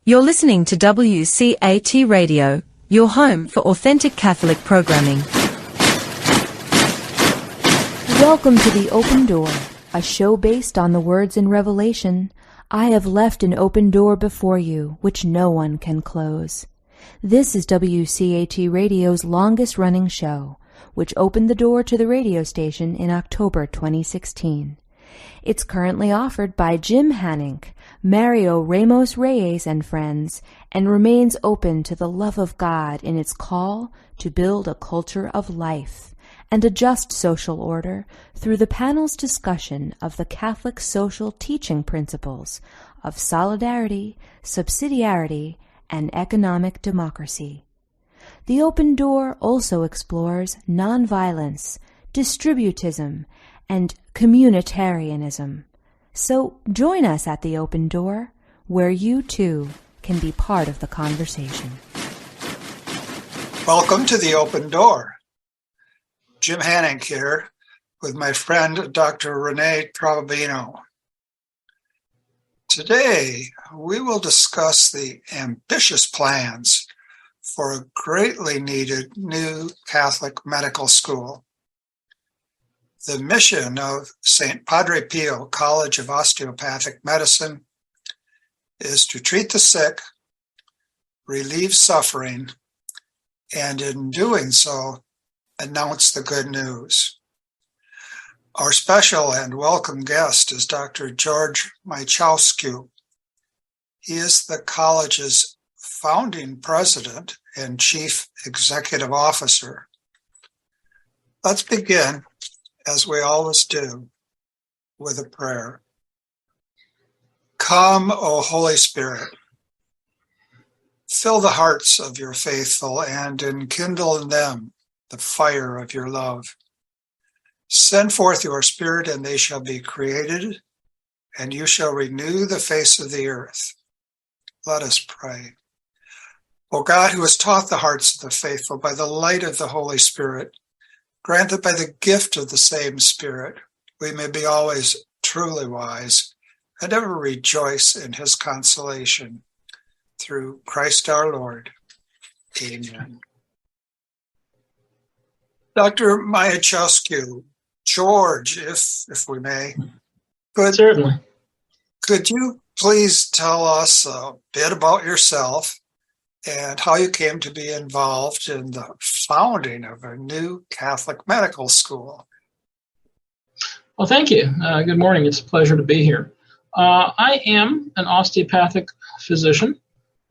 You're listening to WCAT Radio, your home for authentic Catholic programming. Welcome to The Open Door, a show based on the words in Revelation, "I have left an open door before you, which no one can close." This is WCAT Radio's longest-running show, which opened the door to the radio station in October 2016. It's currently offered by Jim Hanink, Mario Ramos Reyes and friends, and remains open to the love of God in its call to build a culture of life and a just social order through the panel's discussion of the Catholic social teaching principles of solidarity, subsidiarity, and economic democracy. The Open Door also explores nonviolence, distributism, and communitarianism. So join us at the Open Door, where you too can be part of the conversation. Welcome to the Open Door. Jim Hanink here with my friend Dr. Rene Trabanino. Today we will discuss the ambitious plans for a greatly needed new Catholic medical school. The mission of St. Padre Pio College of Osteopathic Medicine is to treat the sick, relieve suffering, and in doing so, announce the good news. Our special and welcome guest is Dr. George Mychaskiw. He is the college's founding president and chief executive officer. Let's begin, as we always do, with a prayer. Come, O Holy Spirit, fill the hearts of your faithful and enkindle in them the fire of your love. Send forth your Spirit, and they shall be created, and you shall renew the face of the earth. Let us pray. O God, who has taught the hearts of the faithful by the light of the Holy Spirit, grant that by the gift of the same Spirit, we may be always truly wise and ever rejoice in his consolation. Through Christ our Lord. Amen. Dr. Mychaskiw, George, if we may, Certainly. Could you please tell us a bit about yourself and how you came to be involved in the founding of a new Catholic medical school? Well, thank you. Good morning. It's a pleasure to be here. I am an osteopathic physician.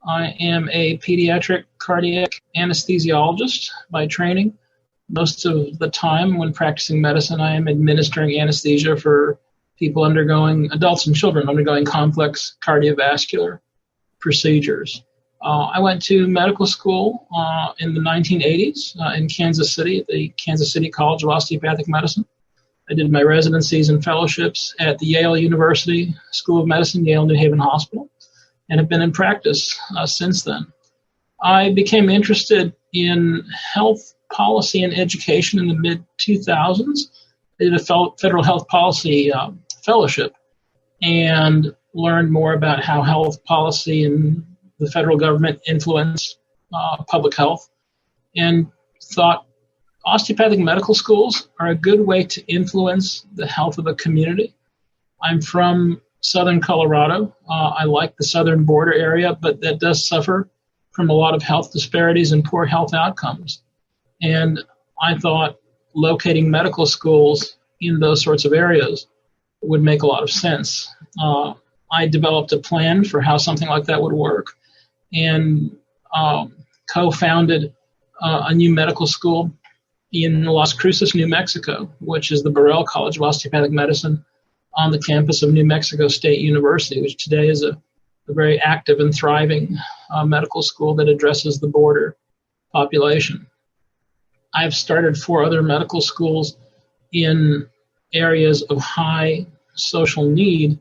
I am a pediatric cardiac anesthesiologist by training. Most of the time when practicing medicine, I am administering anesthesia for people adults and children undergoing complex cardiovascular procedures. I went to medical school in the 1980s in Kansas City at the Kansas City College of Osteopathic Medicine. I did my residencies and fellowships at the Yale University School of Medicine, Yale New Haven Hospital, and have been in practice since then. I became interested in health policy and education in the mid-2000s. I did a federal health policy fellowship and learned more about how health policy and the federal government influence public health, and thought osteopathic medical schools are a good way to influence the health of a community. I'm from southern Colorado. I like the southern border area, but that does suffer from a lot of health disparities and poor health outcomes. And I thought locating medical schools in those sorts of areas would make a lot of sense. I developed a plan for how something like that would work, and co-founded a new medical school in Las Cruces, New Mexico, which is the Burrell College of Osteopathic Medicine on the campus of New Mexico State University, which today is a very active and thriving medical school that addresses the border population. I've started 4 other medical schools in areas of high social need,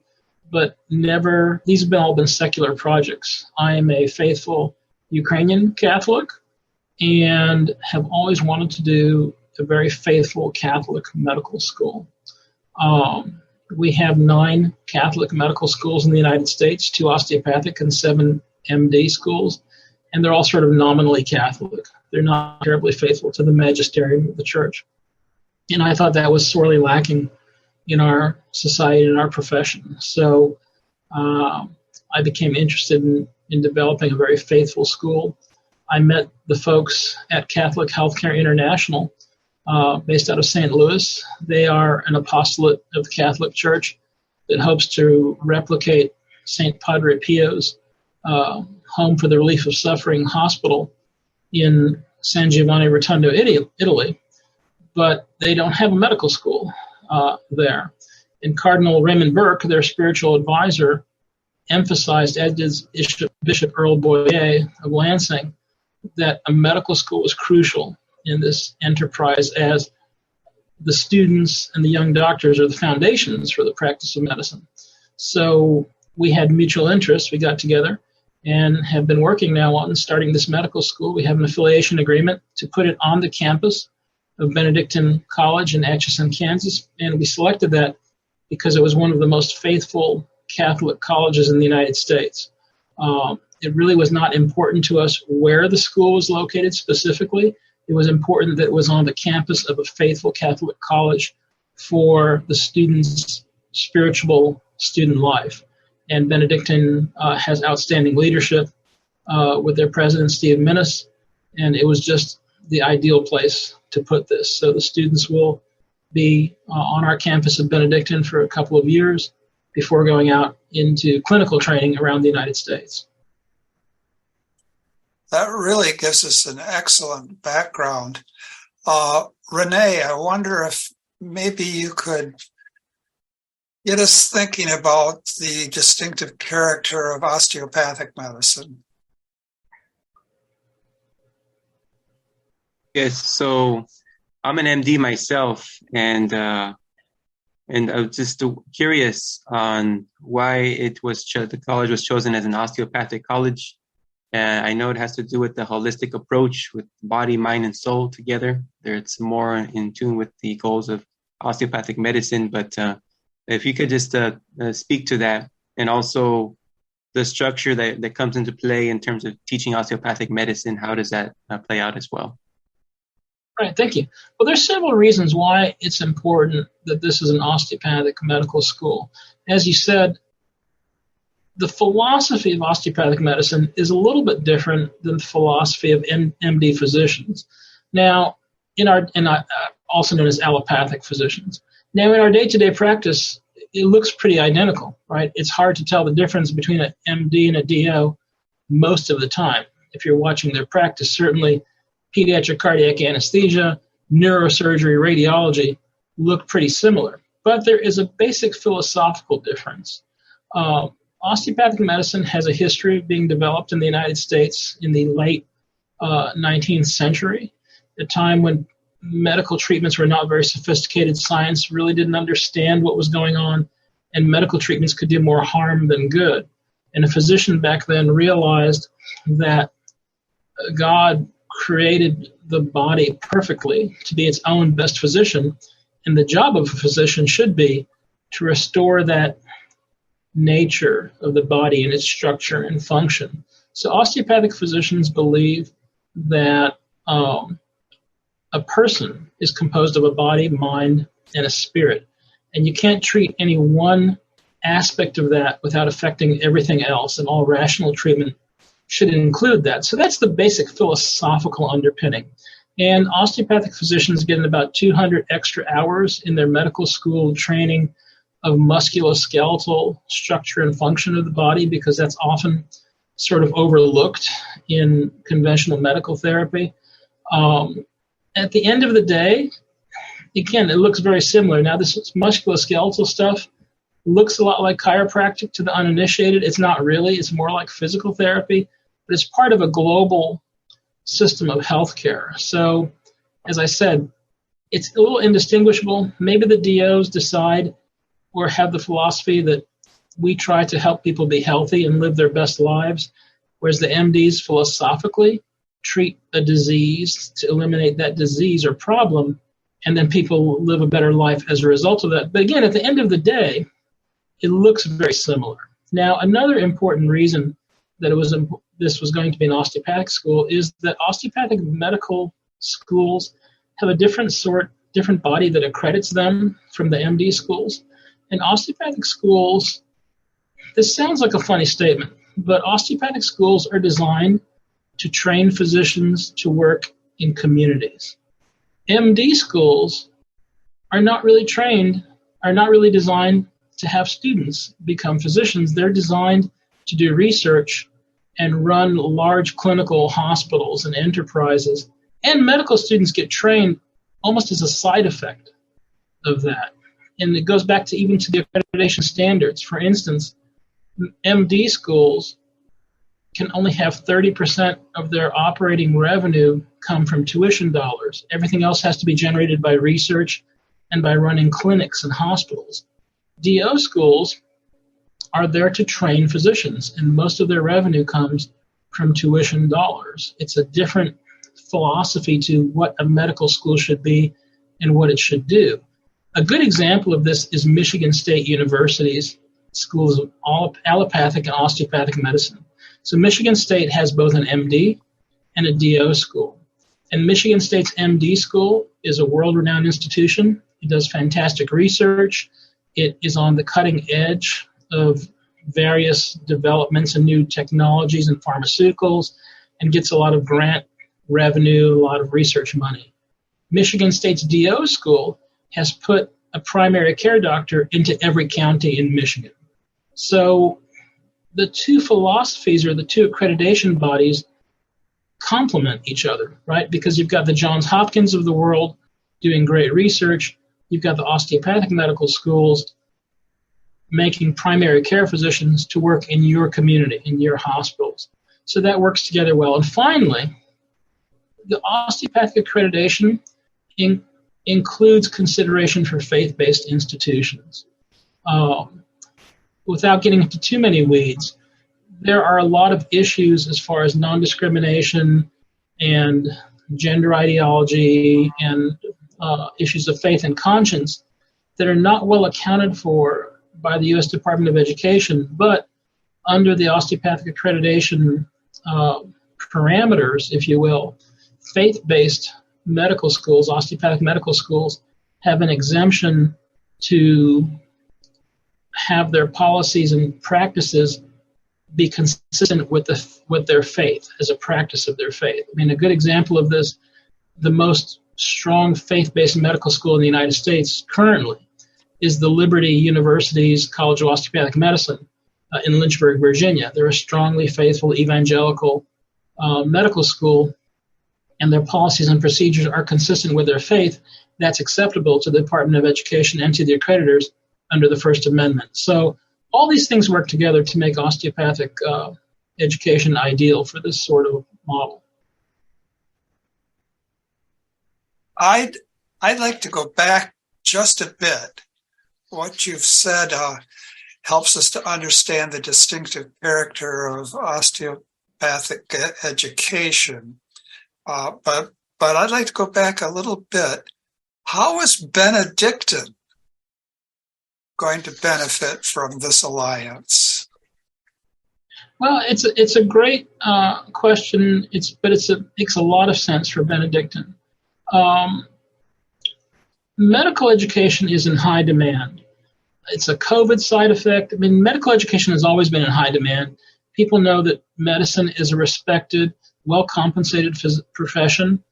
but these have all been secular projects. I am a faithful Ukrainian Catholic and have always wanted to do a very faithful Catholic medical school. We have 9 Catholic medical schools in the United States, 2 osteopathic and 7 MD schools, and they're all sort of nominally Catholic. They're not terribly faithful to the magisterium of the church. And I thought that was sorely lacking in our society and our profession. So I became interested in developing a very faithful school. I met the folks at Catholic Healthcare International, based out of St. Louis. They are an apostolate of the Catholic Church that hopes to replicate St. Padre Pio's Home for the Relief of Suffering hospital in San Giovanni Rotondo, Italy. But they don't have a medical school there. And Cardinal Raymond Burke, their spiritual advisor, emphasized, as did Bishop Earl Boyer of Lansing, that a medical school is crucial in this enterprise, as the students and the young doctors are the foundations for the practice of medicine. So we had mutual interests. We got together and have been working now on starting this medical school. We have an affiliation agreement to put it on the campus of Benedictine College in Atchison, Kansas, and we selected that because it was one of the most faithful Catholic colleges in the United States. It really was not important to us where the school was located specifically. It was important that it was on the campus of a faithful Catholic college for the students' spiritual student life. And Benedictine has outstanding leadership with their president, Steve Minnis, and it was just the ideal place to put this. So the students will be on our campus of Benedictine for a couple of years before going out into clinical training around the United States. That really gives us an excellent background. Rene, I wonder if maybe you could get us thinking about the distinctive character of osteopathic medicine. Yes, so I'm an MD myself, and I was just curious on why it was the college was chosen as an osteopathic college. I know it has to do with the holistic approach with body, mind, and soul together. It's more in tune with the goals of osteopathic medicine. But if you could just speak to that, and also the structure that comes into play in terms of teaching osteopathic medicine, how does that play out as well? Right, thank you. Well, there's several reasons why it's important that this is an osteopathic medical school. As you said, the philosophy of osteopathic medicine is a little bit different than the philosophy of MD physicians. Now, also known as allopathic physicians. Now, in our day-to-day practice, it looks pretty identical, right? It's hard to tell the difference between an MD and a DO most of the time. If you're watching their practice, certainly pediatric cardiac anesthesia, neurosurgery, radiology look pretty similar. But there is a basic philosophical difference. Osteopathic medicine has a history of being developed in the United States in the late 19th century, a time when medical treatments were not very sophisticated. Science really didn't understand what was going on, and medical treatments could do more harm than good. And a physician back then realized that God created the body perfectly to be its own best physician, and the job of a physician should be to restore that nature of the body and its structure and function. So osteopathic physicians believe that a person is composed of a body, mind, and a spirit, and you can't treat any one aspect of that without affecting everything else, and all rational treatment should include that. So that's the basic philosophical underpinning. And osteopathic physicians get about 200 extra hours in their medical school training of musculoskeletal structure and function of the body, because that's often sort of overlooked in conventional medical therapy. At the end of the day, again, it looks very similar. Now, this musculoskeletal stuff looks a lot like chiropractic to the uninitiated. It's not really. It's more like physical therapy, but it's part of a global system of healthcare. So, as I said, it's a little indistinguishable. Maybe the DOs decide or have the philosophy that we try to help people be healthy and live their best lives, whereas the MDs philosophically treat a disease to eliminate that disease or problem, and then people live a better life as a result of that. But again, at the end of the day, it looks very similar. Now, another important reason that this was going to be an osteopathic school is that osteopathic medical schools have a different body that accredits them from the MD schools. And osteopathic schools, this sounds like a funny statement, but osteopathic schools are designed to train physicians to work in communities. MD schools are not really designed to have students become physicians. They're designed to do research and run large clinical hospitals and enterprises. And medical students get trained almost as a side effect of that. And it goes back to even to the accreditation standards. For instance, MD schools can only have 30% of their operating revenue come from tuition dollars. Everything else has to be generated by research and by running clinics and hospitals. DO schools are there to train physicians, and most of their revenue comes from tuition dollars. It's a different philosophy to what a medical school should be and what it should do. A good example of this is Michigan State University's schools of allopathic and osteopathic medicine. So Michigan State has both an MD and a DO school. And Michigan State's MD school is a world-renowned institution. It does fantastic research. It is on the cutting edge of various developments and new technologies and pharmaceuticals, and gets a lot of grant revenue, a lot of research money. Michigan State's DO school has put a primary care doctor into every county in Michigan. So the two philosophies or the two accreditation bodies complement each other, right? Because you've got the Johns Hopkins of the world doing great research. You've got the osteopathic medical schools making primary care physicians to work in your community, in your hospitals. So that works together well. And finally, the osteopathic accreditation includes consideration for faith-based institutions. Without getting into too many weeds, there are a lot of issues as far as non-discrimination and gender ideology and issues of faith and conscience that are not well accounted for by the U.S. Department of Education, but under the osteopathic accreditation parameters, if you will, faith-based medical schools, osteopathic medical schools, have an exemption to have their policies and practices be consistent with their faith, as a practice of their faith. I mean, a good example of this, the most strong faith-based medical school in the United States currently is the Liberty University's College of Osteopathic Medicine in Lynchburg, Virginia. They're a strongly faithful evangelical medical school, and their policies and procedures are consistent with their faith. That's acceptable to the Department of Education and to the accreditors under the First Amendment. So all these things work together to make osteopathic education ideal for this sort of model. I'd like to go back just a bit. What you've said helps us to understand the distinctive character of osteopathic education. But I'd like to go back a little bit. How is Benedictine going to benefit from this alliance? Well, it's a great question. It makes a lot of sense for Benedictine. Medical education is in high demand. It's a COVID side effect. I mean, medical education has always been in high demand. People know that medicine is a respected, well-compensated profession,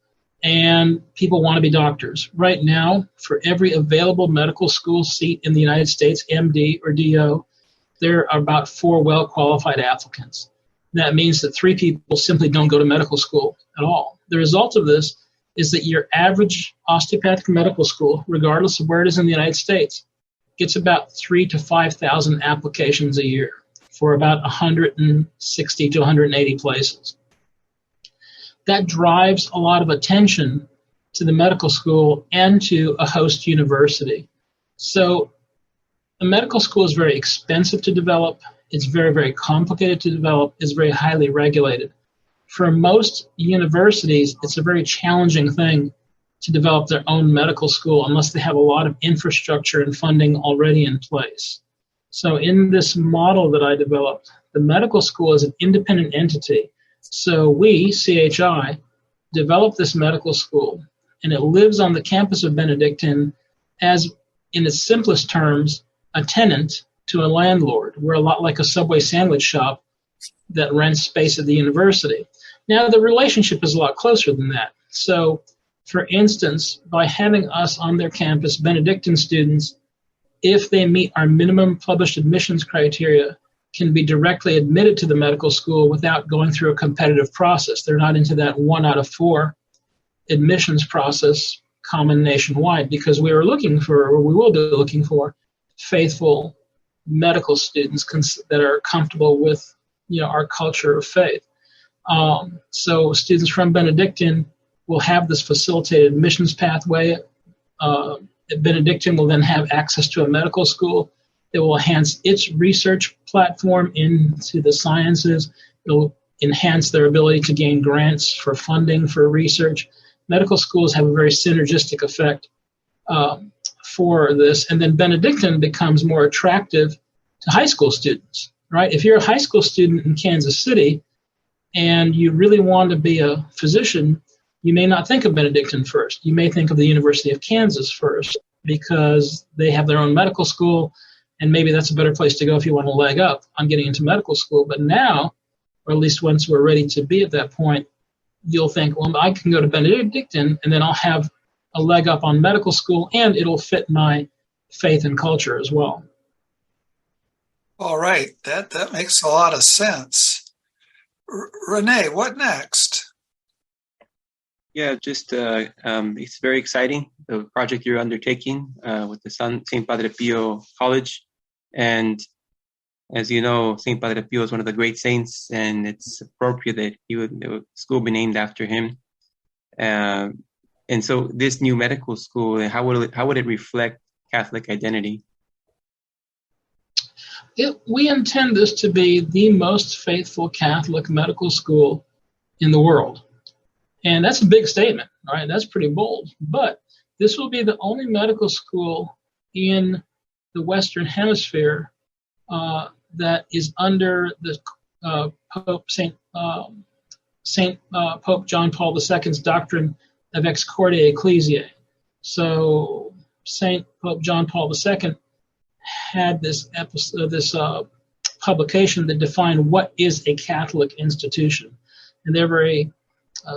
and people want to be doctors. Right now, for every available medical school seat in the United States, MD or DO, there are about 4 well-qualified applicants. That means that 3 people simply don't go to medical school at all. The result of this is that your average osteopathic medical school, regardless of where it is in the United States, gets about 3,000 to 5,000 applications a year for about 160 to 180 places. That drives a lot of attention to the medical school and to a host university. So a medical school is very expensive to develop. It's very, very complicated to develop. It's very highly regulated. For most universities, it's a very challenging thing to develop their own medical school unless they have a lot of infrastructure and funding already in place. So in this model that I developed, The medical school is an independent entity. So we, CHI, developed this medical school, and it lives on the campus of Benedictine as, in its simplest terms, a tenant to a landlord. We're a lot like a Subway sandwich shop that rents space at the university. Now, the relationship is a lot closer than that. So, for instance, by having us on their campus, Benedictine students, if they meet our minimum published admissions criteria, can be directly admitted to the medical school without going through a competitive process. They're not into that 1 out of 4 admissions process common nationwide, because we will be looking for faithful medical students that are comfortable with our culture of faith. So students from Benedictine will have this facilitated admissions pathway. Benedictine will then have access to a medical school. It will enhance its research platform into the sciences. It will enhance their ability to gain grants for funding for research. Medical schools have a very synergistic effect for this. And then Benedictine becomes more attractive to high school students, right? If you're a high school student in Kansas City and you really want to be a physician, you may not think of Benedictine first. You may think of the University of Kansas first, because they have their own medical school, and maybe that's a better place to go if you want a leg up on getting into medical school. But now, or at least once we're ready to be at that point, you'll think, well, I can go to Benedictine, and then I'll have a leg up on medical school, and it'll fit my faith and culture as well. All right, that makes a lot of sense. Rene, what next? Yeah, just it's very exciting, the project you're undertaking with the St. Padre Pio College. And as you know, St. Padre Pio is one of the great saints, and it's appropriate that the school be named after him. And so this new medical school, how would it reflect Catholic identity? We intend this to be the most faithful Catholic medical school in the world. And that's a big statement, right? That's pretty bold. But this will be the only medical school in the Western Hemisphere that is under the Pope Pope John Paul II's doctrine of ex corde ecclesiae. So Saint Pope John Paul II had this publication that defined what is a Catholic institution, and there are very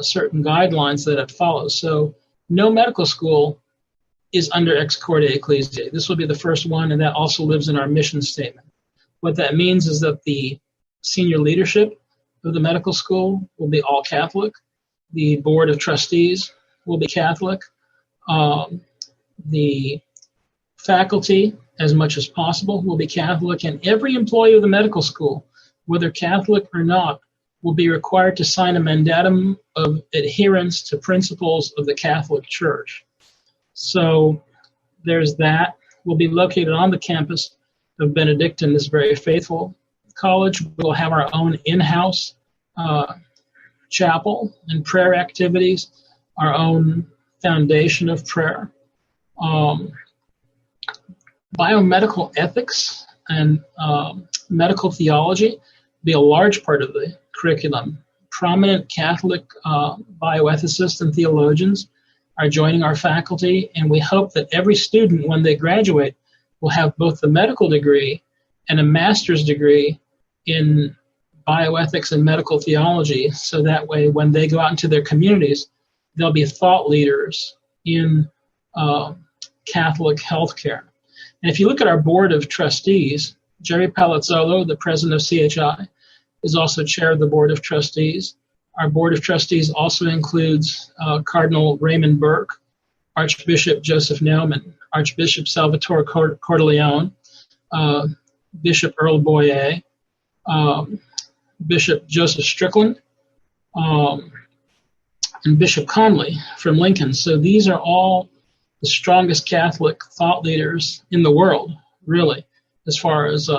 certain guidelines that it follows. So no medical school is under ex corde ecclesiae. This will be the first one, and that also lives in our mission statement. What that means is that the senior leadership of the medical school will be all Catholic. The board of trustees will be Catholic. The faculty, as much as possible, will be Catholic, and every employee of the medical school, whether Catholic or not, will be required to sign a mandatum of adherence to principles of the Catholic Church. So there's that. We'll be located on the campus of Benedictine, this very faithful college. We'll have our own in-house chapel and prayer activities, our own foundation of prayer. Biomedical ethics and medical theology be a large part of the curriculum. Prominent Catholic bioethicists and theologians are joining our faculty, and we hope that every student, when they graduate, will have both the medical degree and a master's degree in bioethics and medical theology, so that way when they go out into their communities, they'll be thought leaders in Catholic healthcare. And if you look at our board of trustees, Jerry Palazzolo, the president of CHI, is also chair of the board of trustees. Our board of trustees also includes Cardinal Raymond Burke, Archbishop Joseph Naumann, Archbishop Salvatore Cordileone, Bishop Earl Boyer, Bishop Joseph Strickland, and Bishop Conley from Lincoln. So these are all the strongest Catholic thought leaders in the world, really, as far as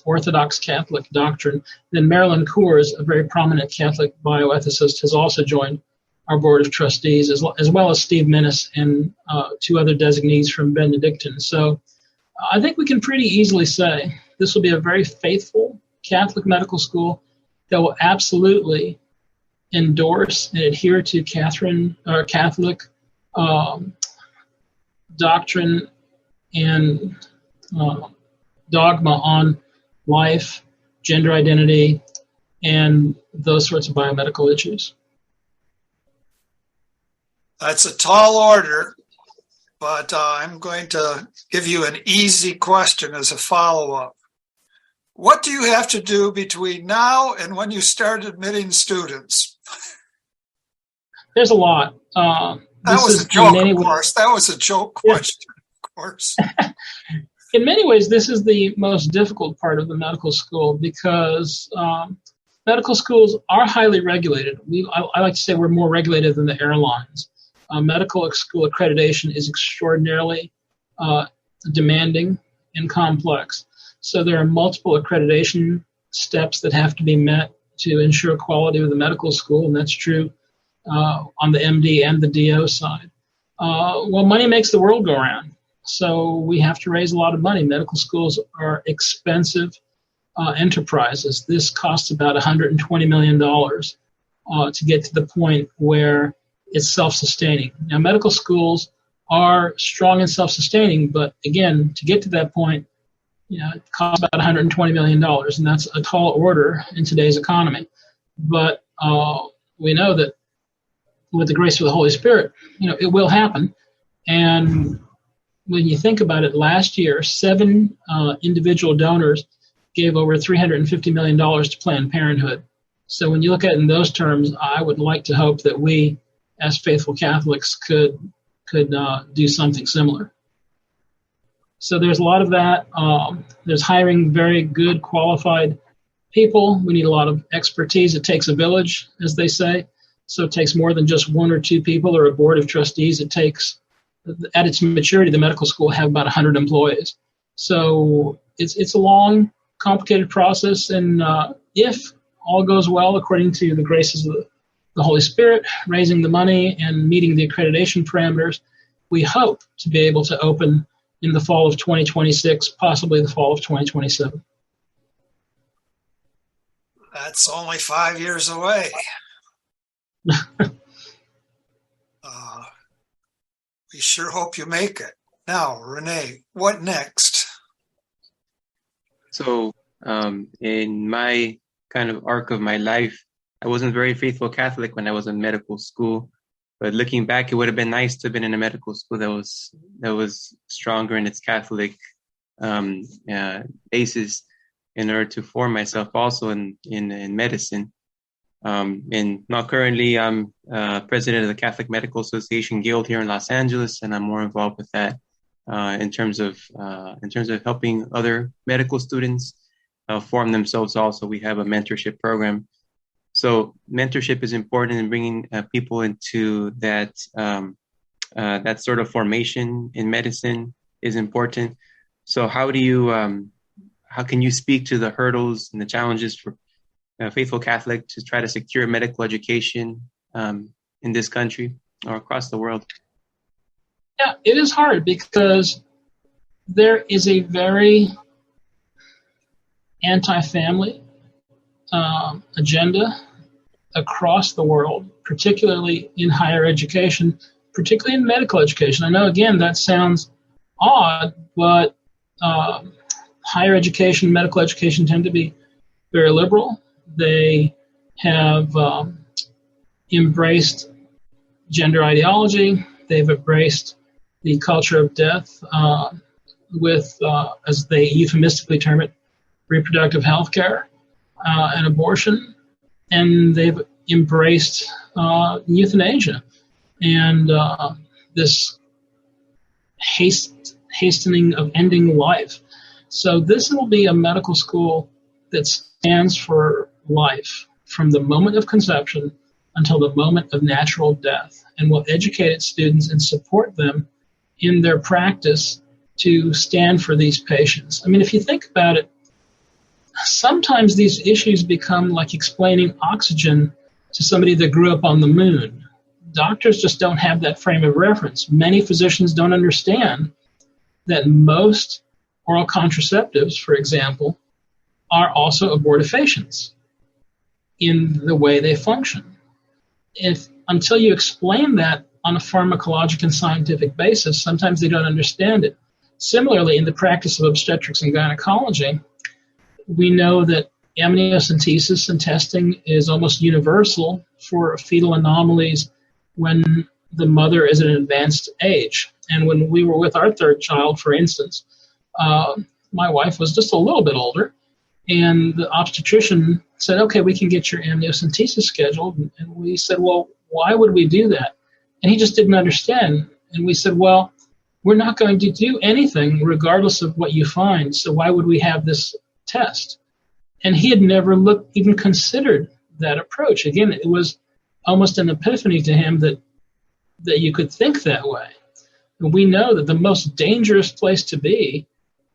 Orthodox Catholic doctrine. Then Marilyn Coors, a very prominent Catholic bioethicist, has also joined our board of trustees, as well as Steve Minnis and 2 other designees from Benedictine. So I think we can pretty easily say this will be a very faithful Catholic medical school that will absolutely endorse and adhere to Catholic doctrine and dogma on life, gender identity, and those sorts of biomedical issues. That's a tall order, but I'm going to give you an easy question as a follow-up. What do you have to do between now and when you start admitting students? There's a lot. That was a joke, of course. That was a joke question, of course. In many ways, this is the most difficult part of the medical school because medical schools are highly regulated. I like to say we're more regulated than the airlines. Medical school accreditation is extraordinarily demanding and complex. So there are multiple accreditation steps that have to be met to ensure quality of the medical school, and that's true on the MD and the DO side. Well, money makes the world go around, so we have to raise a lot of money. Medical schools are expensive enterprises. This costs about $120 million to get to the point where it's self-sustaining. Now, medical schools are strong and self-sustaining, but again, to get to that point, it costs about $120 million, and that's a tall order in today's economy. But we know that with the grace of the Holy Spirit, it will happen. And when you think about it, last year, 7 individual donors gave over $350 million to Planned Parenthood. So when you look at it in those terms, I would like to hope that we, as faithful Catholics, could do something similar. So there's a lot of that. There's hiring very good, qualified people. We need a lot of expertise. It takes a village, as they say. So it takes more than just 1 or 2 people or a board of trustees. It takes, at its maturity, the medical school will have about 100 employees. So it's a long, complicated process. And if all goes well, according to the graces of the Holy Spirit, raising the money and meeting the accreditation parameters, we hope to be able to open in the fall of 2026, possibly the fall of 2027. That's only 5 years away. We sure hope you make it. Now, Rene, what next? So in my kind of arc of my life, I wasn't very faithful Catholic when I was in medical school. But looking back, it would have been nice to have been in a medical school that was stronger in its Catholic basis in order to form myself also in medicine. And now currently I'm president of the Catholic Medical Association Guild here in Los Angeles, and I'm more involved with that in terms of helping other medical students form themselves. Also, we have a mentorship program. So mentorship is important in bringing people into that sort of formation in medicine is important. So how can you speak to the hurdles and the challenges for faithful Catholic to try to secure medical education in this country or across the world? Yeah, it is hard because there is a very anti-family agenda across the world, particularly in higher education, particularly in medical education. I know, again, that sounds odd, but higher education, medical education tend to be very liberal. They have embraced gender ideology. They've embraced the culture of death with, as they euphemistically term it, reproductive health care and abortion. And they've embraced euthanasia and this hastening of ending life. So this will be a medical school that stands for life from the moment of conception until the moment of natural death, and will educate its students and support them in their practice to stand for these patients. I mean, if you think about it, sometimes these issues become like explaining oxygen to somebody that grew up on the moon. Doctors just don't have that frame of reference. Many physicians don't understand that most oral contraceptives, for example, are also abortifacients in the way they function. If until you explain that on a pharmacologic and scientific basis, sometimes they don't understand it. Similarly, in the practice of obstetrics and gynecology, we know that amniocentesis and testing is almost universal for fetal anomalies when the mother is at an advanced age. And when we were with our third child, for instance, my wife was just a little bit older, and the obstetrician said, okay, we can get your amniocentesis scheduled. And we said, well, why would we do that? And he just didn't understand. And we said, well, we're not going to do anything regardless of what you find, so why would we have this test? And he had never even considered that approach. Again, it was almost an epiphany to him that you could think that way. And we know that the most dangerous place to be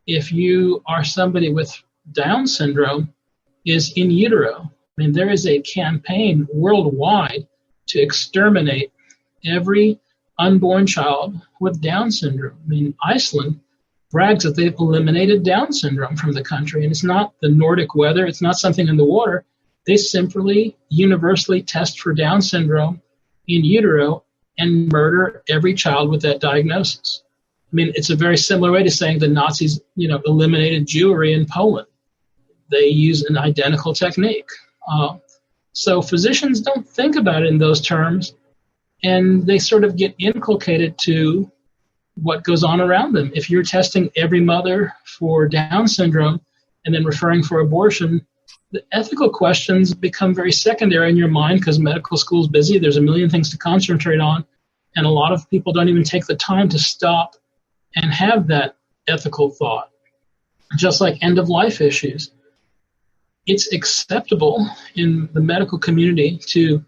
if you are somebody with Down syndrome is in utero. I mean, there is a campaign worldwide to exterminate every unborn child with Down syndrome. I mean, Iceland brags that they've eliminated Down syndrome from the country, and it's not the Nordic weather, it's not something in the water. They simply universally test for Down syndrome in utero and murder every child with that diagnosis. I mean, it's a very similar way to saying the Nazis, eliminated Jewry in Poland. They use an identical technique. So physicians don't think about it in those terms, and they sort of get inculcated to what goes on around them. If you're testing every mother for Down syndrome and then referring for abortion, the ethical questions become very secondary in your mind because medical school is busy. There's a million things to concentrate on, and a lot of people don't even take the time to stop and have that ethical thought. Just like end-of-life issues. It's acceptable in the medical community to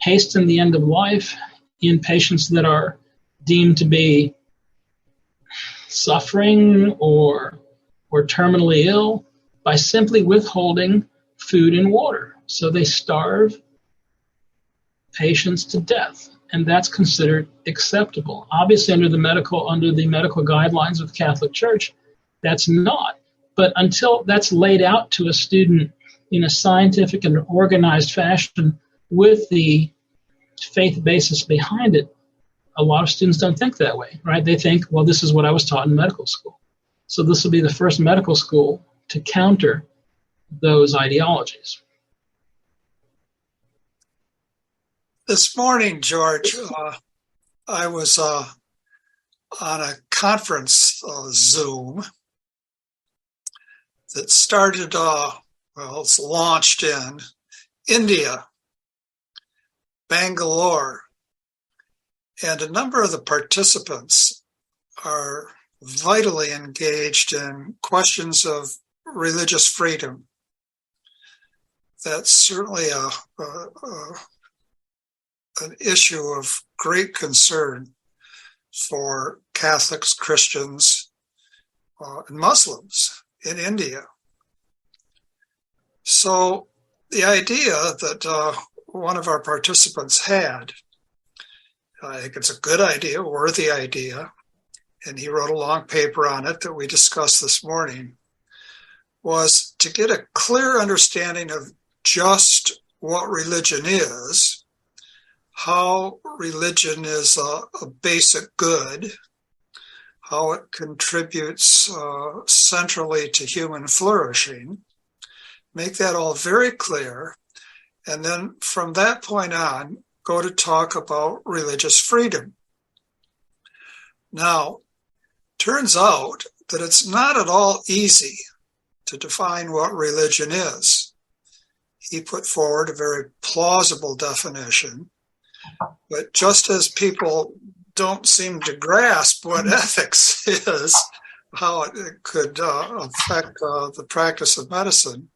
hasten the end of life in patients that are deemed to be suffering or terminally ill by simply withholding food and water. So they starve patients to death, and that's considered acceptable. Obviously, under the medical guidelines of the Catholic Church, that's not. But until that's laid out to a student in a scientific and organized fashion with the faith basis behind it, a lot of students don't think that way, right? They think, well, this is what I was taught in medical school. So this will be the first medical school to counter those ideologies. This morning, George, I was on a conference Zoom that started, it's launched in India, Bangalore, and a number of the participants are vitally engaged in questions of religious freedom. That's certainly an issue of great concern for Catholics, Christians, and Muslims in India. So the idea that one of our participants had, I think it's a good idea, worthy idea, and he wrote a long paper on it that we discussed this morning, was to get a clear understanding of just what religion is, how religion is a basic good, how it contributes centrally to human flourishing, make that all very clear, and then from that point on, go to talk about religious freedom. Now, turns out that it's not at all easy to define what religion is. He put forward a very plausible definition, but just as people don't seem to grasp what ethics is, how it could affect the practice of medicine,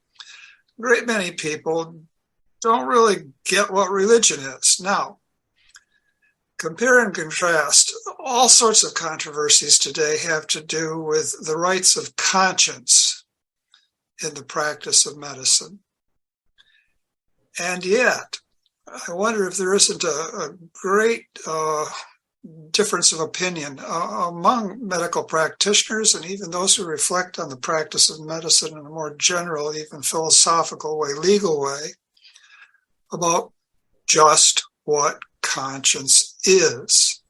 a great many people don't really get what religion is. Now, compare and contrast, all sorts of controversies today have to do with the rights of conscience in the practice of medicine. And yet, I wonder if there isn't a great difference of opinion among medical practitioners and even those who reflect on the practice of medicine in a more general, even philosophical way, legal way, about just what conscience is.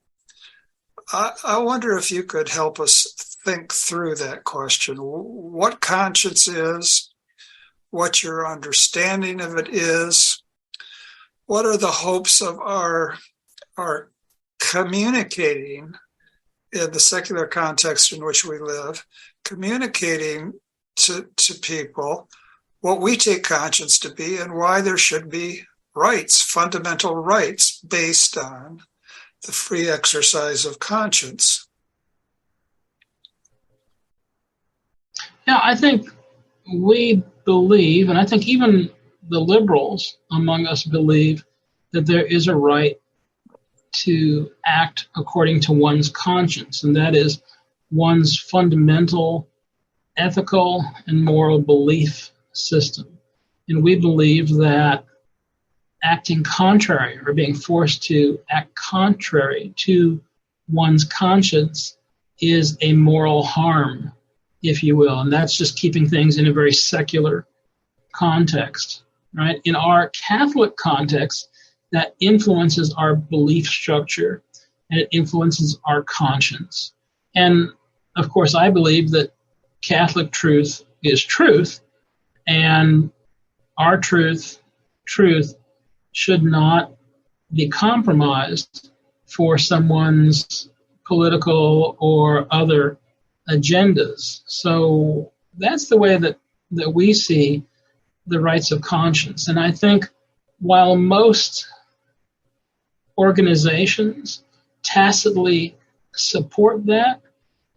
I wonder if you could help us think through that question. What conscience is, what your understanding of it is, what are the hopes of our communicating in the secular context in which we live, communicating to people what we take conscience to be and why there should be rights, fundamental rights based on the free exercise of conscience. Yeah, I think we believe, and I think even the liberals among us believe, that there is a right to act according to one's conscience, and that is one's fundamental ethical and moral belief system. And we believe that acting contrary or being forced to act contrary to one's conscience is a moral harm, if you will. And that's just keeping things in a very secular context, right? In our Catholic context, that influences our belief structure and it influences our conscience. And of course, I believe that Catholic truth is truth, and our truth should not be compromised for someone's political or other agendas. So that's the way that we see the rights of conscience. And I think while most organizations tacitly support that,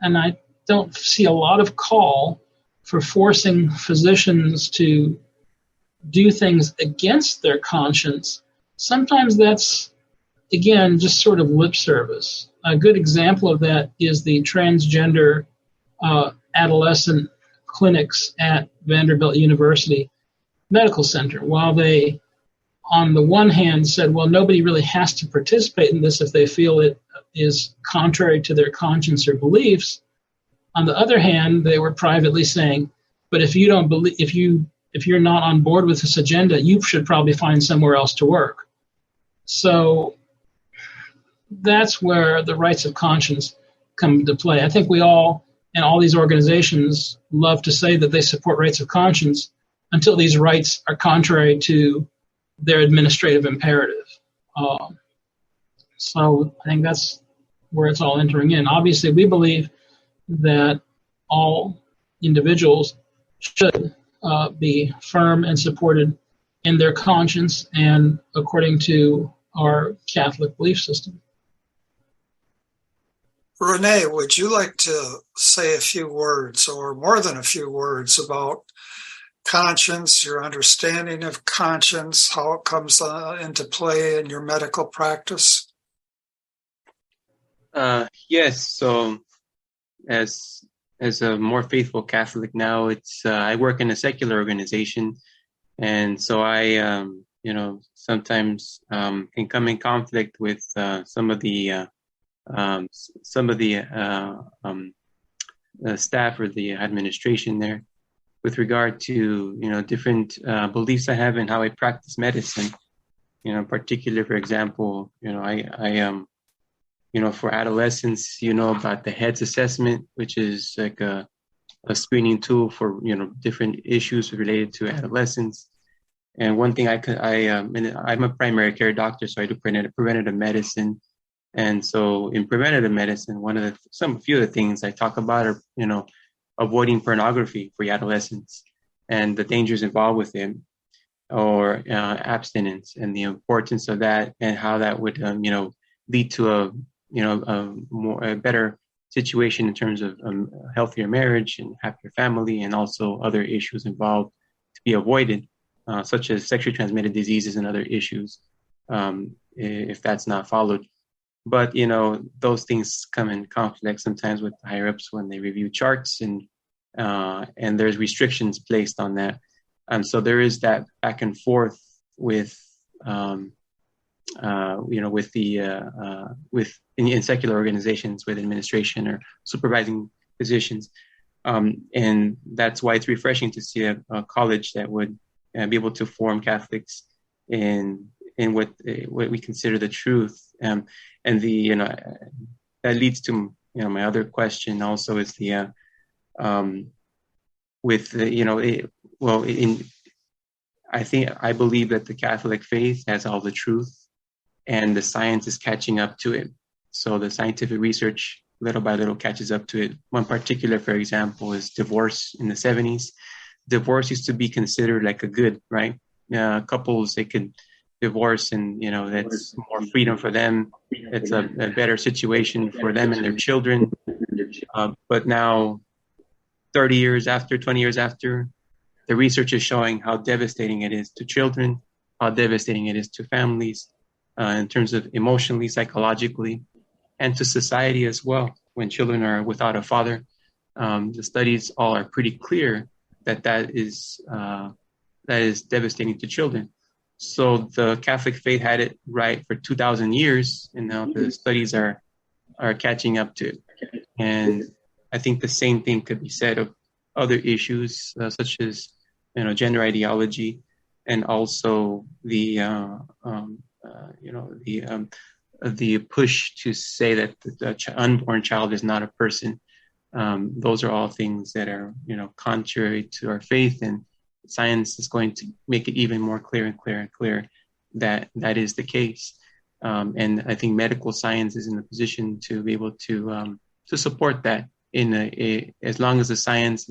and I don't see a lot of call for forcing physicians to do things against their conscience, sometimes that's, again, just sort of lip service. A good example of that is the transgender adolescent clinics at Vanderbilt University Medical Center. While they, on the one hand, said, well, nobody really has to participate in this if they feel it is contrary to their conscience or beliefs, on the other hand, they were privately saying, but if you don't believe, if you're not on board with this agenda, you should probably find somewhere else to work. So that's where the rights of conscience come into play. I think we all, and all these organizations, love to say that they support rights of conscience until these rights are contrary to their administrative imperative. So I think that's where it's all entering in. Obviously, we believe that all individuals should be firm and supported in their conscience and according to our Catholic belief system. Rene, would you like to say a few words, or more than a few words, about conscience, your understanding of conscience, how it comes into play in your medical practice? Yes. So, as a more faithful Catholic now, it's I work in a secular organization, and so I, sometimes can come in conflict with some of the staff or the administration there, with regard to different beliefs I have in how I practice medicine. In particular, for example, I for adolescents, about the HEADS assessment, which is like a screening tool for different issues related to adolescents. And one thing I'm a primary care doctor, so I do preventative medicine. And so in preventative medicine, a few of the things I talk about are, avoiding pornography for adolescents and the dangers involved with it, or abstinence and the importance of that, and how that would, lead to a better situation in terms of healthier marriage and happier family, and also other issues involved to be avoided, such as sexually transmitted diseases and other issues, if that's not followed. But, those things come in conflict sometimes with higher ups when they review charts, and there's restrictions placed on that. And so there is that back and forth with with the in secular organizations with administration or supervising positions. And that's why it's refreshing to see a college that would be able to form Catholics in what we consider the truth. And that leads to my other question also is I believe that the Catholic faith has all the truth, and the science is catching up to it. So the scientific research little by little catches up to it. One particular, for example, is divorce in the 70s. Divorce used to be considered like a good, right? Couples, they could divorce and, that's more freedom for them. It's a better situation for them and their children. But now, 20 years after, the research is showing how devastating it is to children, how devastating it is to families, in terms of emotionally, psychologically, and to society as well. When children are without a father, the studies all are pretty clear that is devastating to children. So the Catholic faith had it right for 2,000 years, and now the studies are catching up to it. And I think the same thing could be said of other issues such as gender ideology, and also the push to say that the unborn child is not a person. Those are all things that are contrary to our faith, and science is going to make it even more clear and clear and clear that that is the case. And I think medical science is in a position to be able to support that as long as the science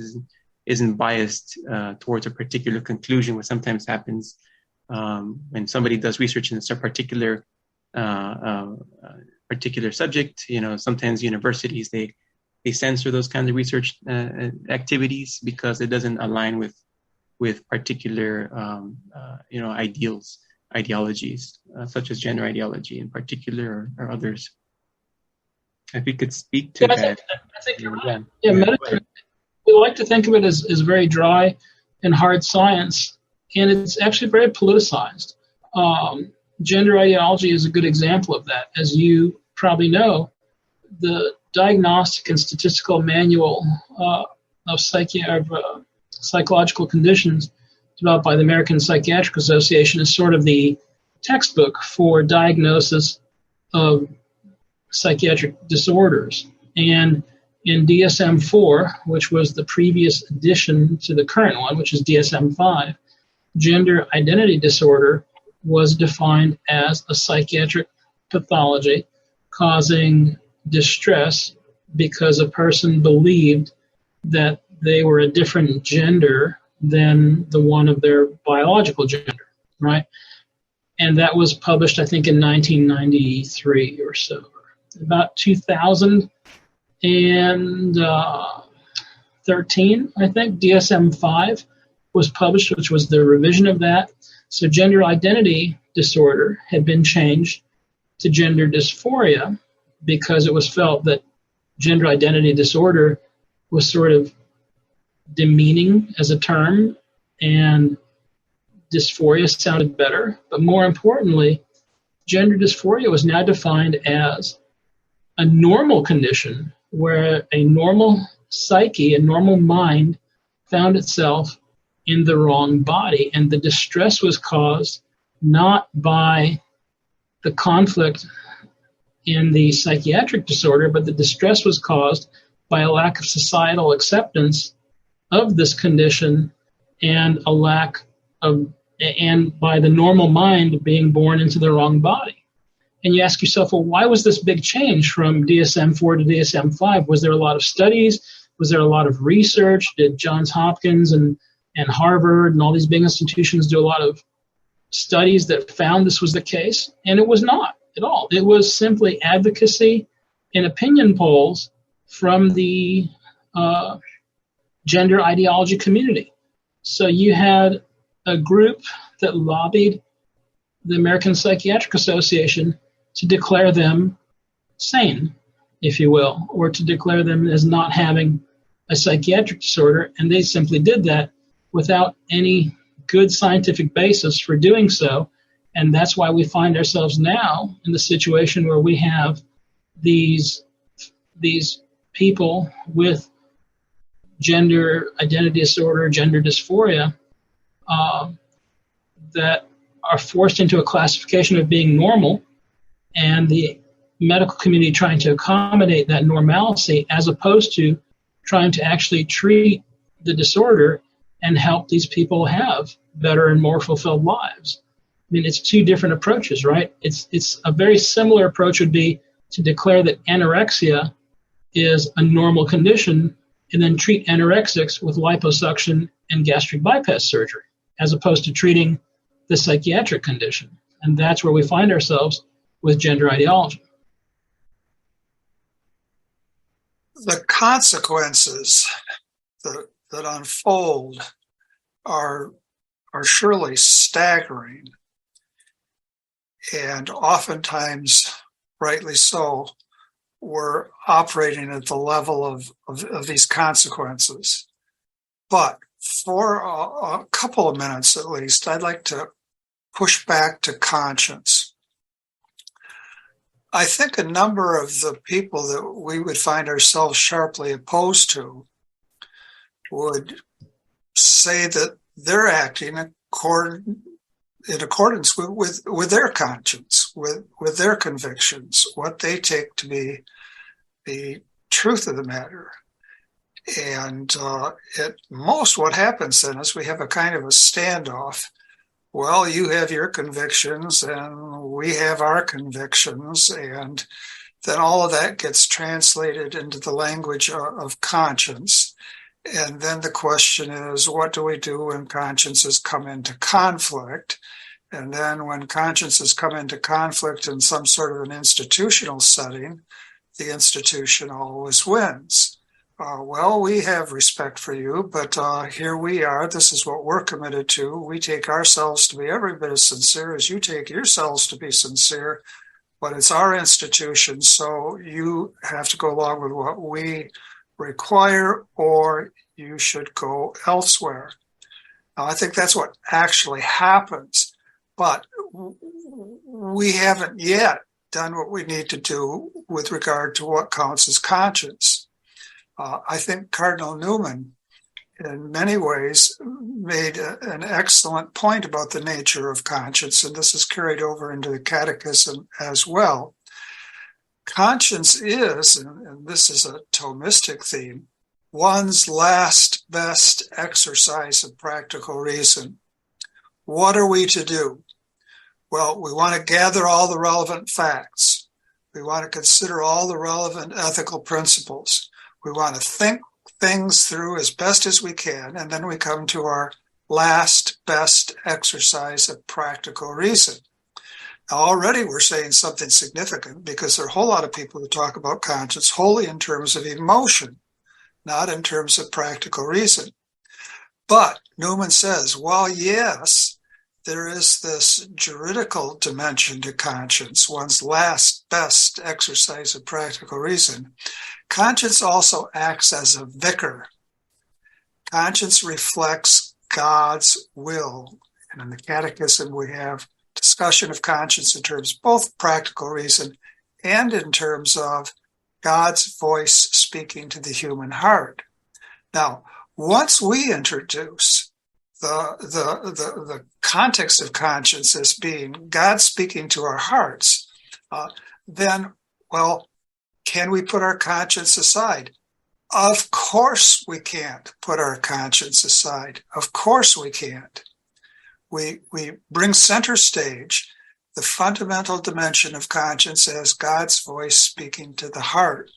isn't biased towards a particular conclusion, what sometimes happens when somebody does research in a particular subject. Sometimes universities they censor those kinds of research activities because it doesn't align with particular ideologies such as gender ideology in particular or others. If you could speak to that. I think you're right. Yeah, medicine, we like to think of it as very dry and hard science, and it's actually very politicized. Gender ideology is a good example of that. As you probably know, the Diagnostic and Statistical Manual of Psychological Conditions developed by the American Psychiatric Association is sort of the textbook for diagnosis of psychiatric disorders. And in DSM-4, which was the previous addition to the current one, which is DSM-5, gender identity disorder was defined as a psychiatric pathology causing distress because a person believed that they were a different gender than the one of their biological gender, right? And that was published, I think, in 1993 or so. About 2013, I think, DSM-5 was published, which was the revision of that. So gender identity disorder had been changed to gender dysphoria because it was felt that gender identity disorder was sort of demeaning as a term, and dysphoria sounded better. But more importantly, gender dysphoria was now defined as a normal condition where a normal psyche, a normal mind, found itself in the wrong body. And the distress was caused not by the conflict in the psychiatric disorder, but the distress was caused by a lack of societal acceptance of this condition and and by the normal mind being born into the wrong body. And you ask yourself, well, why was this big change from DSM-4 to DSM-5? Was there a lot of studies? Was there a lot of research? Did Johns Hopkins and Harvard and all these big institutions do a lot of studies that found this was the case? And it was not at all. It was simply advocacy and opinion polls from the gender ideology community. So you had a group that lobbied the American Psychiatric Association to declare them sane, if you will, or to declare them as not having a psychiatric disorder, and they simply did that without any good scientific basis for doing so, And that's why we find ourselves now in the situation where we have these people with gender identity disorder, gender dysphoria, that are forced into a classification of being normal, and the medical community trying to accommodate that normalcy as opposed to trying to actually treat the disorder and help these people have better and more fulfilled lives. I mean, it's two different approaches, right? It's a very similar approach would be to declare that anorexia is a normal condition and then treat anorexics with liposuction and gastric bypass surgery, as opposed to treating the psychiatric condition. And that's where we find ourselves with gender ideology. The consequences that unfold are surely staggering, and oftentimes, rightly so, we're operating at the level of these consequences. But for a couple of minutes at least, I'd like to push back to conscience. I think a number of the people that we would find ourselves sharply opposed to would say that they're acting in accordance with their conscience, with their convictions, what they take to be the truth of the matter. And at most what happens then is we have a kind of a standoff. Well, you have your convictions and we have our convictions, and then all of that gets translated into the language of conscience. And then the question is, what do we do when consciences come into conflict? And then when consciences come into conflict in some sort of an institutional setting, the institution always wins. Well, we have respect for you, but here we are. This is what we're committed to. We take ourselves to be every bit as sincere as you take yourselves to be sincere, but it's our institution, so you have to go along with what we require, or you should go elsewhere. Now, I think that's what actually happens, but we haven't yet done what we need to do with regard to what counts as conscience. I think Cardinal Newman, in many ways, made an excellent point about the nature of conscience, and this is carried over into the Catechism as well. Conscience is, and this is a Thomistic theme, one's last best exercise of practical reason. What are we to do? Well, we want to gather all the relevant facts. We want to consider all the relevant ethical principles. We want to think things through as best as we can, and then we come to our last best exercise of practical reason. Now, already we're saying something significant, because there are a whole lot of people who talk about conscience wholly in terms of emotion, not in terms of practical reason. But Newman says, well, yes, there is this juridical dimension to conscience, one's last best exercise of practical reason. Conscience also acts as a vicar. Conscience reflects God's will. And in the Catechism, we have discussion of conscience in terms of both practical reason and in terms of God's voice speaking to the human heart. Now, once we introduce the context of conscience as being God speaking to our hearts, then, well, can we put our conscience aside? Of course we can't put our conscience aside. Of course we can't. We bring center stage the fundamental dimension of conscience as God's voice speaking to the heart.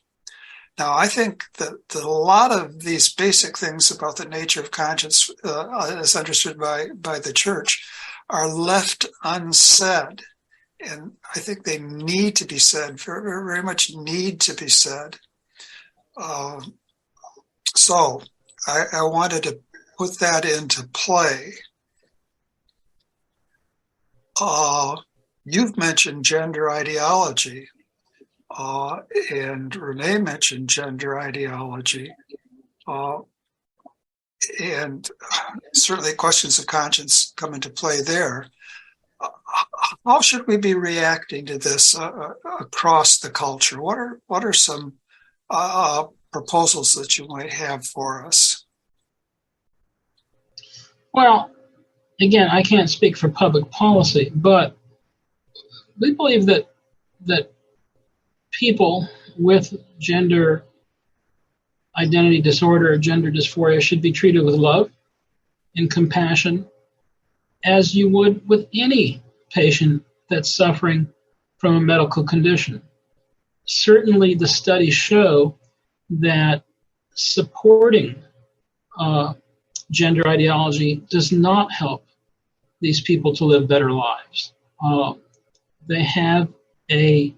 Now, I think that a lot of these basic things about the nature of conscience, as understood by the Church, are left unsaid. And I think they need to be said, very, very much need to be said. So I wanted to put that into play. You've mentioned gender ideology, and Rene mentioned gender ideology, and certainly questions of conscience come into play there. How should we be reacting to this across the culture? What are some proposals that you might have for us? Well, again, I can't speak for public policy, but we believe that people with gender identity disorder or gender dysphoria should be treated with love and compassion as you would with any patient that's suffering from a medical condition. Certainly, the studies show that supporting gender ideology does not help these people to live better lives. They have a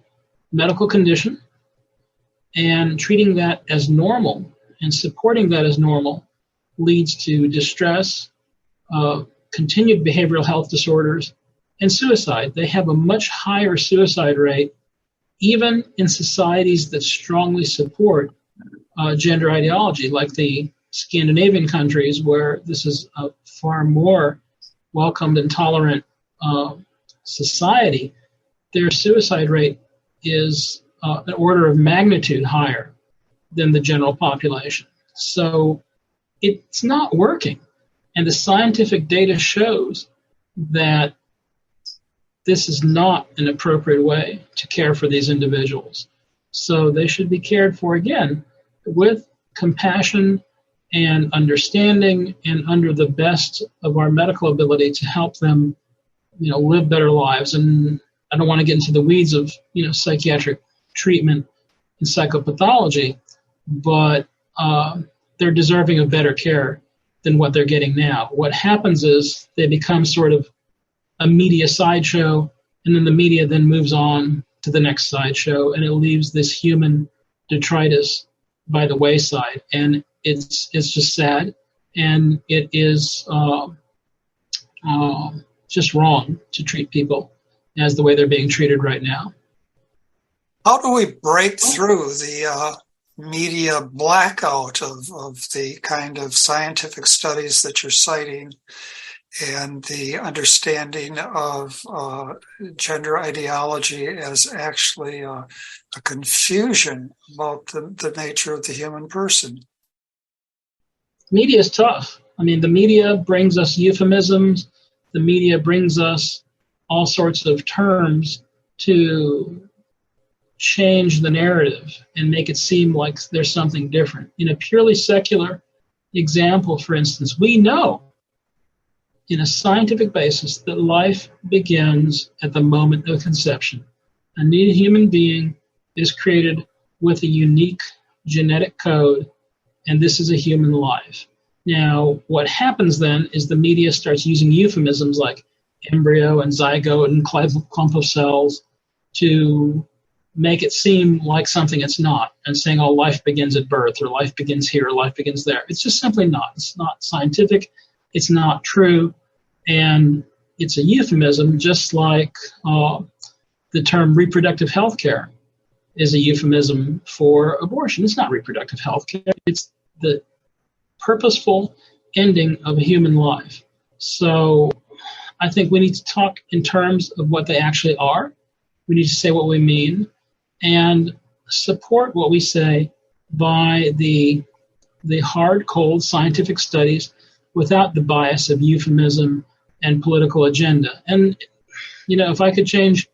medical condition, and treating that as normal and supporting that as normal leads to distress, continued behavioral health disorders, and suicide. They have a much higher suicide rate, even in societies that strongly support gender ideology, like the Scandinavian countries, where this is a far more welcomed and tolerant society. Their suicide rate is an order of magnitude higher than the general population. So it's not working. And the scientific data shows that this is not an appropriate way to care for these individuals. So they should be cared for, again, with compassion and understanding and under the best of our medical ability to help them, live better lives. And I don't want to get into the weeds of, psychiatric treatment and psychopathology, but they're deserving of better care than what they're getting now. What happens is they become sort of a media sideshow, and then the media then moves on to the next sideshow, and it leaves this human detritus by the wayside. And it's just sad, and it is just wrong to treat people as the way they're being treated right now. How do we break through the media blackout of the kind of scientific studies that you're citing and the understanding of gender ideology as actually a confusion about the nature of the human person? Media is tough. I mean, the media brings us euphemisms. The media brings us all sorts of terms to change the narrative and make it seem like there's something different. In a purely secular example, for instance, we know in a scientific basis that life begins at the moment of conception. A new human being is created with a unique genetic code, and this is a human life. Now, what happens then is the media starts using euphemisms like embryo and zygote and clump of cells to make it seem like something it's not, and saying, oh, life begins at birth, or life begins here, or life begins there. It's just simply not. It's not scientific. It's not true. And it's a euphemism, just like the term reproductive health care is a euphemism for abortion. It's not reproductive health care. It's the purposeful ending of a human life. So I think we need to talk in terms of what they actually are. We need to say what we mean and support what we say by the hard, cold scientific studies without the bias of euphemism and political agenda. And, if I could change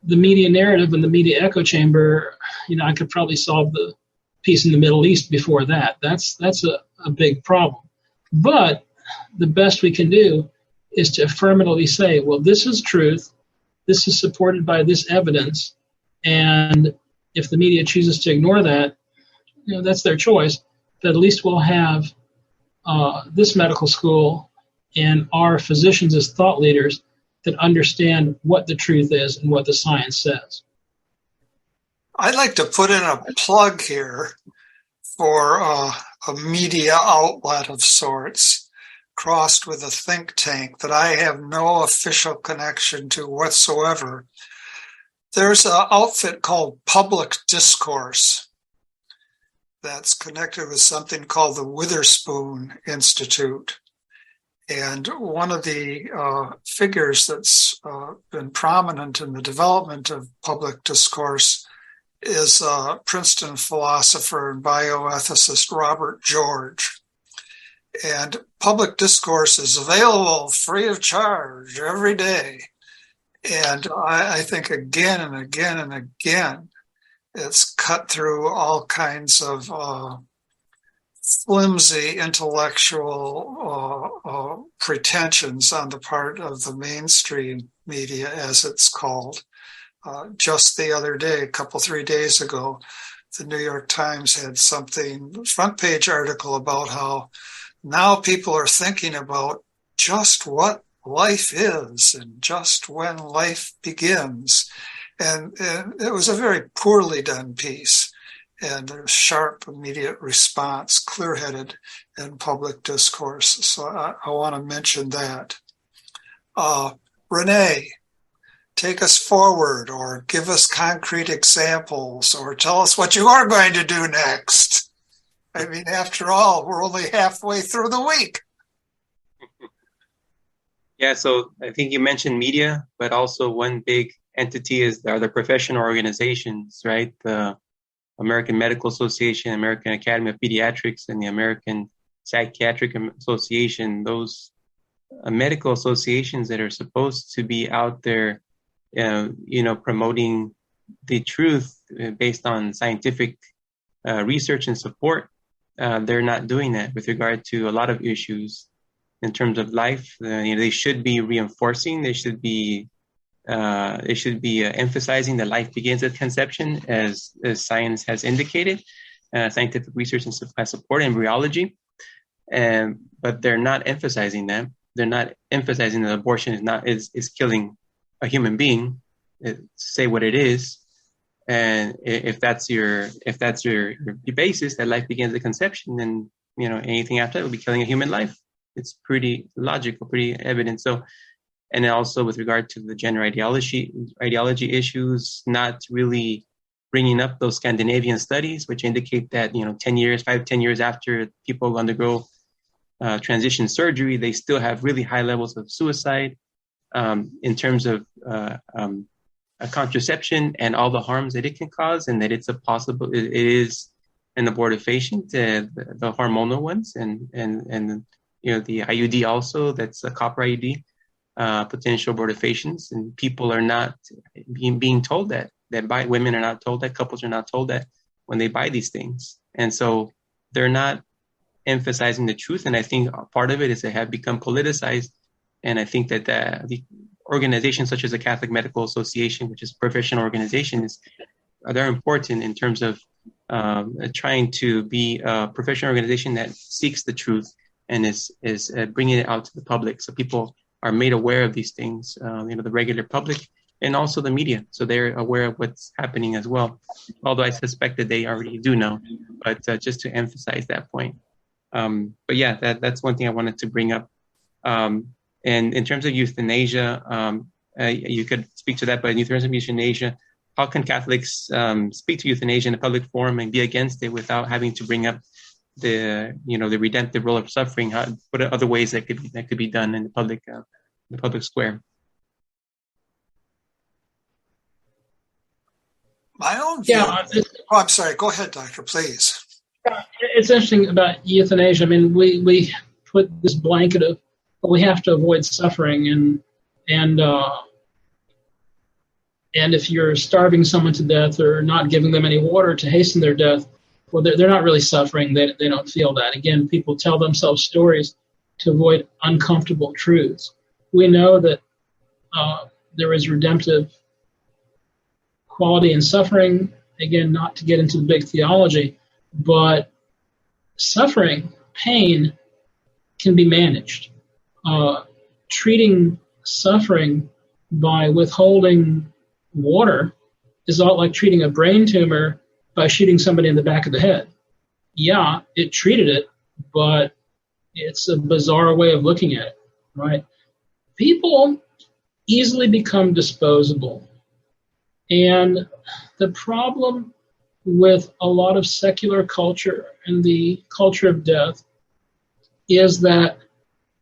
the media narrative and the media echo chamber, I could probably solve the peace in the Middle East before that. That's a big problem. But the best we can do is to affirmatively say, well, this is truth. This is supported by this evidence. And if the media chooses to ignore that, that's their choice. But at least we'll have this medical school and our physicians as thought leaders that understand what the truth is and what the science says. I'd like to put in a plug here for a media outlet of sorts, crossed with a think tank that I have no official connection to whatsoever. There's an outfit called Public Discourse that's connected with something called the Witherspoon Institute. And one of the figures that's been prominent in the development of public discourse is Princeton philosopher and bioethicist Robert George. And public discourse is available free of charge every day. And I think again and again and again, it's cut through all kinds of flimsy intellectual pretensions on the part of the mainstream media, as it's called. Just the other day, 3 days ago, the New York Times had front page article about how now people are thinking about just what life is and just when life begins. And it was a very poorly done piece. And a sharp, immediate response, clear-headed in public discourse. So I want to mention that. Rene, take us forward or give us concrete examples or tell us what you are going to do next. I mean, after all, we're only halfway through the week. Yeah, so I think you mentioned media, but also one big entity are the professional organizations, right? The American Medical Association, American Academy of Pediatrics, and the American Psychiatric Association. Those medical associations that are supposed to be out there, promoting the truth based on scientific research and support. They're not doing that with regard to a lot of issues in terms of life. They should be reinforcing. They should be emphasizing that life begins at conception, as science has indicated, scientific research has supported embryology, but they're not emphasizing that. They're not emphasizing that abortion is killing a human being. Say what it is, and if that's your basis, that life begins at conception, then anything after that will be killing a human life. It's pretty logical, pretty evident. So. And also with regard to the gender ideology issues, not really bringing up those Scandinavian studies, which indicate that 10 years after people undergo transition surgery, they still have really high levels of suicide in terms of contraception and all the harms that it can cause, and that it is an abortifacient, the hormonal ones, and the IUD also, that's a copper IUD. Potential abortifacients, and people are not being told that women are not told that, couples are not told that when they buy these things, and so they're not emphasizing the truth. And I think part of it is they have become politicized, and I think that the organizations such as the Catholic Medical Association, which is a professional organization, they're important in terms of trying to be a professional organization that seeks the truth and is bringing it out to the public, so people are made aware of these things, the regular public and also the media. So they're aware of what's happening as well. Although I suspect that they already do know, but just to emphasize that point. But yeah, that's one thing I wanted to bring up. And in terms of euthanasia, you could speak to that, but in terms of euthanasia, how can Catholics speak to euthanasia in a public forum and be against it without having to bring up the redemptive role of suffering? What are other ways that could be done in the public square? My own view. I'm sorry. Go ahead, Doctor, please. It's interesting about euthanasia. I mean, we put this blanket of we have to avoid suffering, and if you're starving someone to death or not giving them any water to hasten their death, well, they're not really suffering. They don't feel that. Again, people tell themselves stories to avoid uncomfortable truths. We know that there is redemptive quality in suffering. Again, not to get into the big theology, but suffering, pain can be managed. Treating suffering by withholding water is not like treating a brain tumor by shooting somebody in the back of the head. Yeah, it treated it, but it's a bizarre way of looking at it, right? People easily become disposable. And the problem with a lot of secular culture and the culture of death is that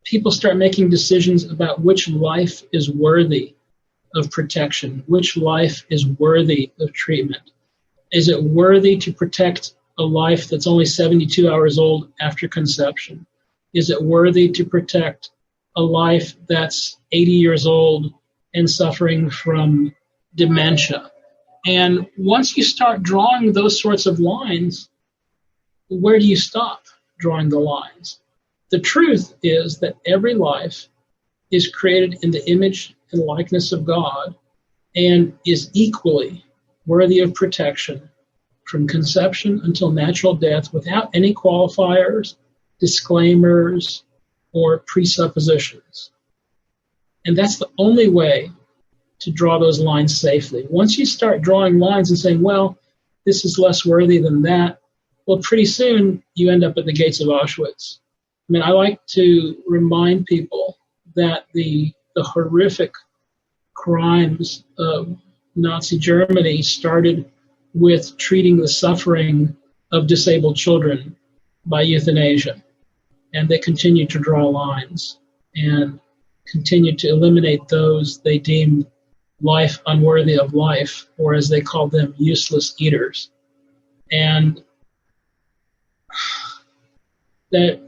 people start making decisions about which life is worthy of protection, which life is worthy of treatment. Is it worthy to protect a life that's only 72 hours old after conception? Is it worthy to protect a life that's 80 years old and suffering from dementia? And once you start drawing those sorts of lines, where do you stop drawing the lines? The truth is that every life is created in the image and likeness of God and is equally worthy of protection from conception until natural death without any qualifiers, disclaimers, or presuppositions. And that's the only way to draw those lines safely. Once you start drawing lines and saying, well, this is less worthy than that, well, pretty soon you end up at the gates of Auschwitz. I mean, I like to remind people that the horrific crimes of Nazi Germany started with treating the suffering of disabled children by euthanasia. And they continued to draw lines and continued to eliminate those they deemed life unworthy of life, or as they called them, useless eaters. And that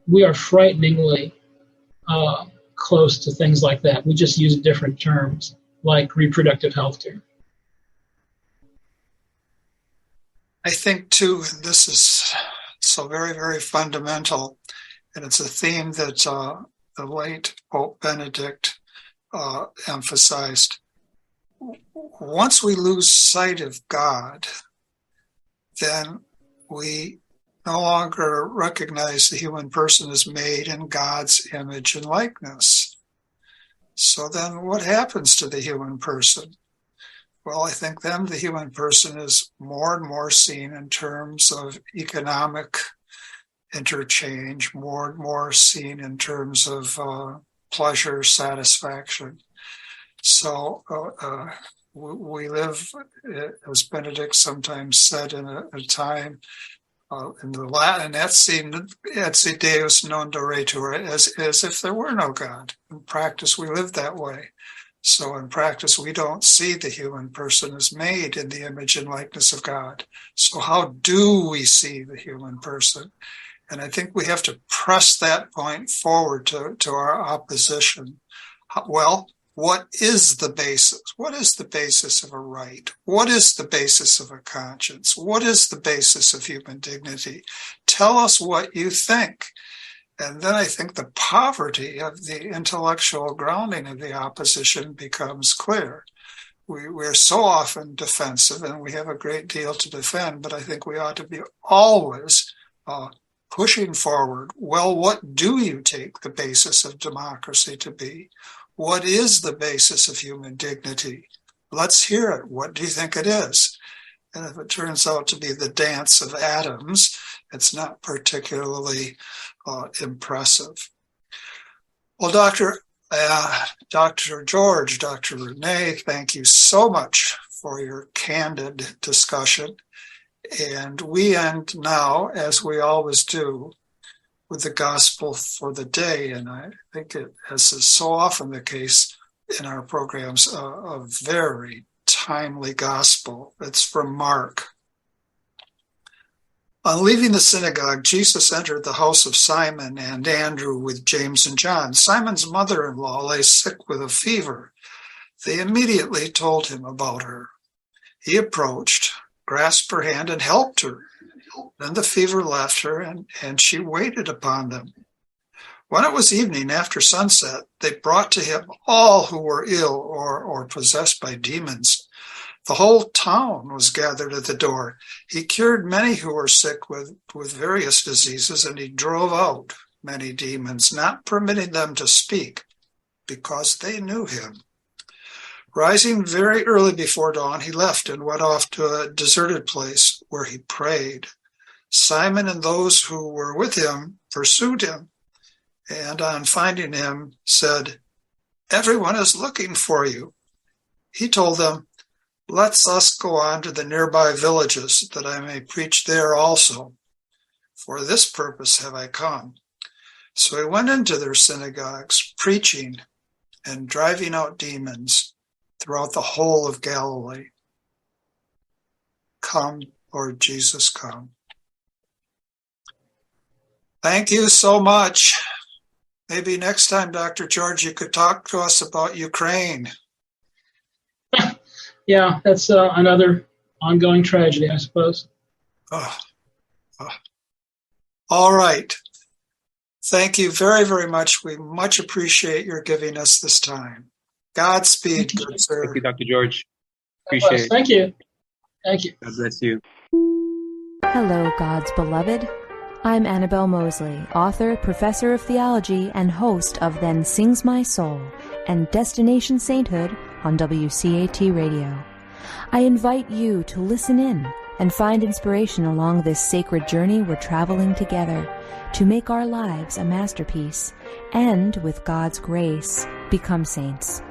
we are frighteningly close to things like that. We just use different terms, like reproductive health care. I think, too, and this is so very, very fundamental, and it's a theme that the late Pope Benedict emphasized. Once we lose sight of God, then we no longer recognize the human person as made in God's image and likeness. So then what happens to the human person? Well, I think then the human person is more and more seen in terms of economic interchange, more and more seen in terms of pleasure, satisfaction. So we live, as Benedict sometimes said, in a time in the Latin, et si Deus non daretur, as if there were no God. In practice, we live that way. So in practice, we don't see the human person as made in the image and likeness of God. So how do we see the human person? And I think we have to press that point forward to our opposition. Well, what is the basis? What is the basis of a right? What is the basis of a conscience? What is the basis of human dignity? Tell us what you think. And then I think the poverty of the intellectual grounding of the opposition becomes clear. We're so often defensive, and we have a great deal to defend, but I think we ought to be always pushing forward. Well, what do you take the basis of democracy to be? What is the basis of human dignity? Let's hear it. What do you think it is? And if it turns out to be the dance of atoms, it's not particularly impressive. Well, Dr. George, Dr. Rene, thank you so much for your candid discussion. And we end now, as we always do, with the gospel for the day. And I think it, as is so often the case in our programs, a very timely gospel. It's from Mark. On leaving the synagogue, Jesus entered the house of Simon and Andrew with James and John. Simon's mother-in-law lay sick with a fever. They immediately told him about her. He approached, grasped her hand, and helped her. Then the fever left her, and she waited upon them. When it was evening after sunset, they brought to him all who were ill or possessed by demons. The whole town was gathered at the door. He cured many who were sick with various diseases, and he drove out many demons, not permitting them to speak, because they knew him. Rising very early before dawn, he left and went off to a deserted place where he prayed. Simon and those who were with him pursued him, and on finding him said, "Everyone is looking for you." He told them, "Let us go on to the nearby villages, that I may preach there also. For this purpose have I come." So he went into their synagogues, preaching and driving out demons throughout the whole of Galilee. Come, Lord Jesus, come. Thank you so much. Maybe next time, Dr. George, you could talk to us about Ukraine. Yeah, that's another ongoing tragedy, I suppose. All right. Thank you very, very much. We much appreciate your giving us this time. Godspeed, good sir. Thank you, Dr. George. Appreciate it. Thank you. Thank you. God bless you. Hello, God's beloved. I'm Annabelle Mosley, author, professor of theology, and host of Then Sings My Soul and Destination Sainthood on WCAT Radio. I invite you to listen in and find inspiration along this sacred journey we're traveling together to make our lives a masterpiece and, with God's grace, become saints.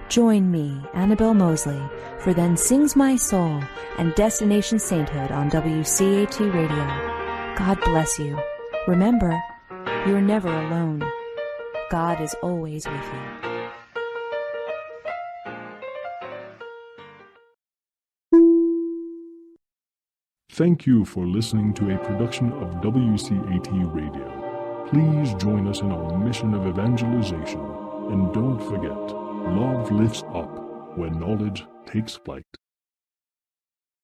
Join me, Annabelle Mosley, for Then Sings My Soul and Destination Sainthood on WCAT Radio. God bless you. Remember, you're never alone. God is always with you. Thank you for listening to a production of WCAT Radio. Please join us in our mission of evangelization. And don't forget, love lifts up when knowledge takes flight.